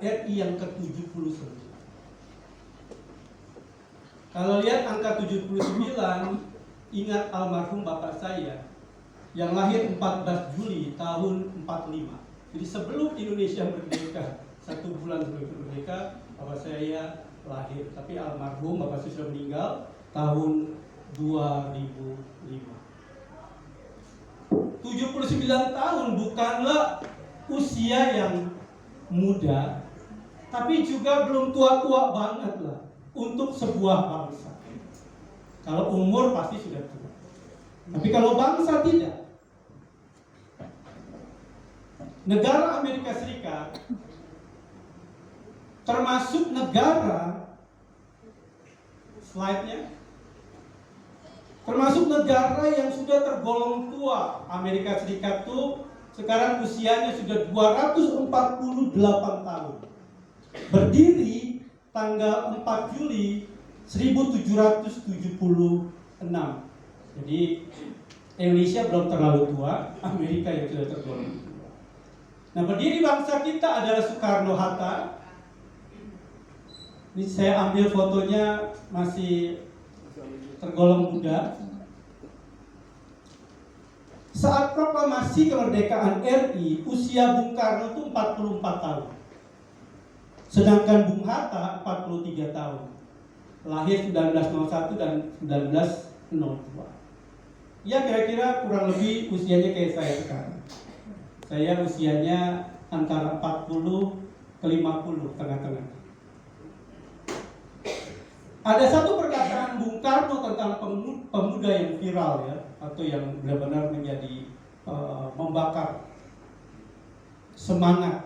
RI yang ke-79. Kalau lihat angka 79, ingat almarhum bapak saya yang lahir 14 Juli tahun 45. Jadi sebelum Indonesia merdeka, 1 bulan sebelum merdeka, bapak saya lahir. Tapi almarhum bapak saya sudah meninggal tahun 2005. 79 tahun bukanlah usia yang muda, tapi juga belum tua-tua banget lah untuk sebuah bangsa. Kalau umur pasti sudah tua, tapi kalau bangsa tidak. Negara Amerika Serikat termasuk negara, slide-nya, termasuk negara yang sudah tergolong tua. Amerika Serikat tuh sekarang usianya sudah 248 tahun. Berdiri tanggal 4 Juli 1776. Jadi Indonesia belum terlalu tua, Amerika yang sudah tergolong tua. Nah, berdiri bangsa kita adalah Soekarno-Hatta. Ini saya ambil fotonya masih tergolong muda. Saat proklamasi kemerdekaan RI, usia Bung Karno itu 44 tahun. Sedangkan Bung Hatta 43 tahun. Lahir 1901 dan 1902. Ya kira-kira kurang lebih usianya kayak saya sekarang. Saya usianya antara 40 ke 50, tengah-tengah. Ada satu perkataan Bung Karno tentang pemuda yang viral ya, atau yang benar-benar menjadi membakar semangat.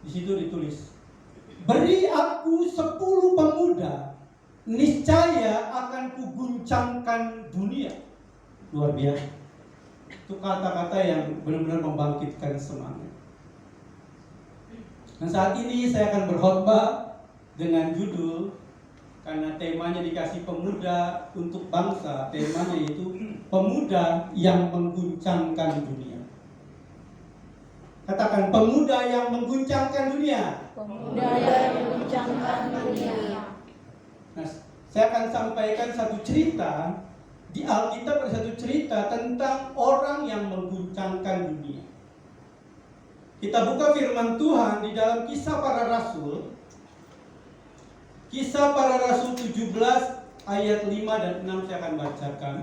Di situ ditulis, beri aku 10 pemuda, niscaya akan kuguncangkan dunia. Luar biasa. Itu kata-kata yang benar-benar membangkitkan semangat. Dan saat ini saya akan berkhotbah dengan judul, karena temanya dikasih pemuda untuk bangsa, temanya yaitu pemuda yang mengguncangkan dunia. Katakan, pemuda yang mengguncangkan dunia. Pemuda yang mengguncangkan dunia. Nah, saya akan sampaikan satu cerita. Di Alkitab ada satu cerita tentang orang yang mengguncangkan dunia. Kita buka firman Tuhan di dalam Kisah Para Rasul. Kisah Para Rasul 17 ayat 5 dan 6 saya akan bacakan.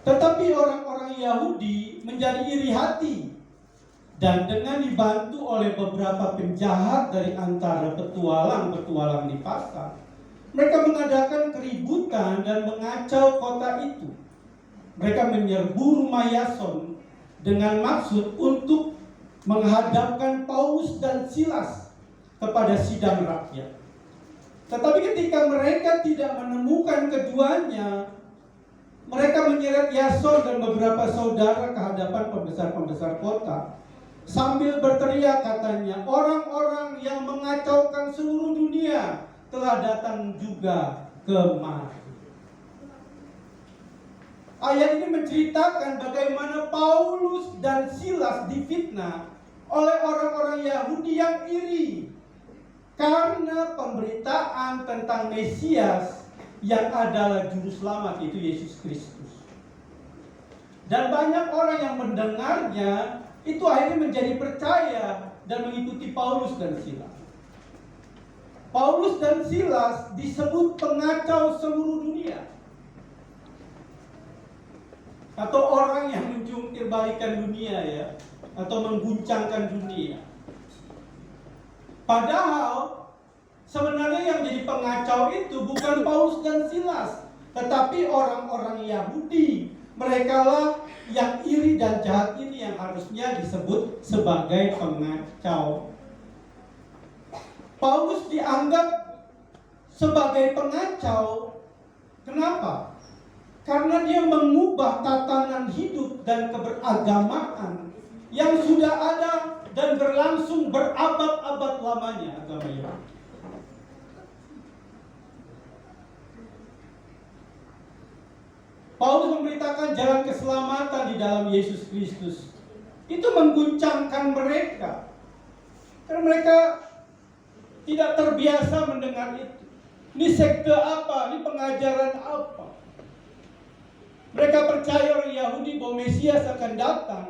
Tetapi orang-orang Yahudi menjadi iri hati, dan dengan dibantu oleh beberapa penjahat dari antara petualang-petualang di pasar, mereka mengadakan keributan dan mengacau kota itu. Mereka menyerbu rumah Yason dengan maksud untuk menghadapkan Paulus dan Silas kepada sidang rakyat. Tetapi ketika mereka tidak menemukan keduanya, mereka menyeret Yason dan beberapa saudara ke hadapan pembesar-pembesar kota sambil berteriak, katanya, orang-orang yang mengacaukan seluruh dunia telah datang juga kemari. Ayat ini menceritakan bagaimana Paulus dan Silas difitnah oleh orang-orang Yahudi yang iri karena pemberitaan tentang Mesias yang adalah juru selamat, yaitu Yesus Kristus. Dan banyak orang yang mendengarnya itu akhirnya menjadi percaya dan mengikuti Paulus dan Silas. Paulus dan Silas disebut pengacau seluruh dunia, atau orang yang menjungkir balikan dunia ya, atau mengguncangkan dunia. Padahal sebenarnya yang jadi pengacau itu bukan Paulus dan Silas, tetapi orang-orang Yahudi. Merekalah yang iri dan jahat ini yang harusnya disebut sebagai pengacau. Paulus dianggap sebagai pengacau. Kenapa? Karena dia mengubah tatanan hidup dan keberagamaan yang sudah ada dan berlangsung berabad-abad lamanya agama Yahudi. Paulus memberitakan jalan keselamatan di dalam Yesus Kristus itu mengguncangkan mereka. Karena mereka tidak terbiasa mendengar itu. Ini sekte apa? Ini pengajaran apa? Mereka percaya orang Yahudi bahwa Mesias akan datang.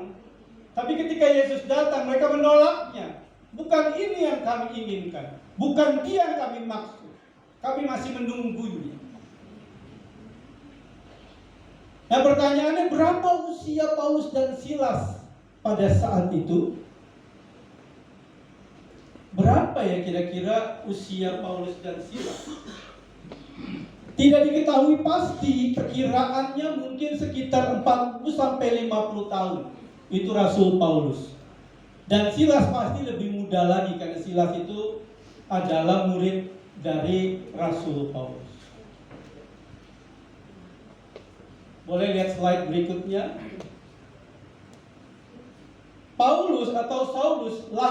Tapi ketika Yesus datang, mereka menolaknya. Bukan ini yang kami inginkan. Bukan dia yang kami maksud. Kami masih menunggunya. Nah, pertanyaannya, berapa usia Paulus dan Silas pada saat itu? Berapa ya kira-kira usia Paulus dan Silas? Tidak diketahui pasti, perkiraannya mungkin sekitar 40 sampai 50 tahun. Itu Rasul Paulus. Dan Silas pasti lebih muda lagi, karena Silas itu adalah murid dari Rasul Paulus. Boleh lihat slide berikutnya. Paulus atau Saulus lahir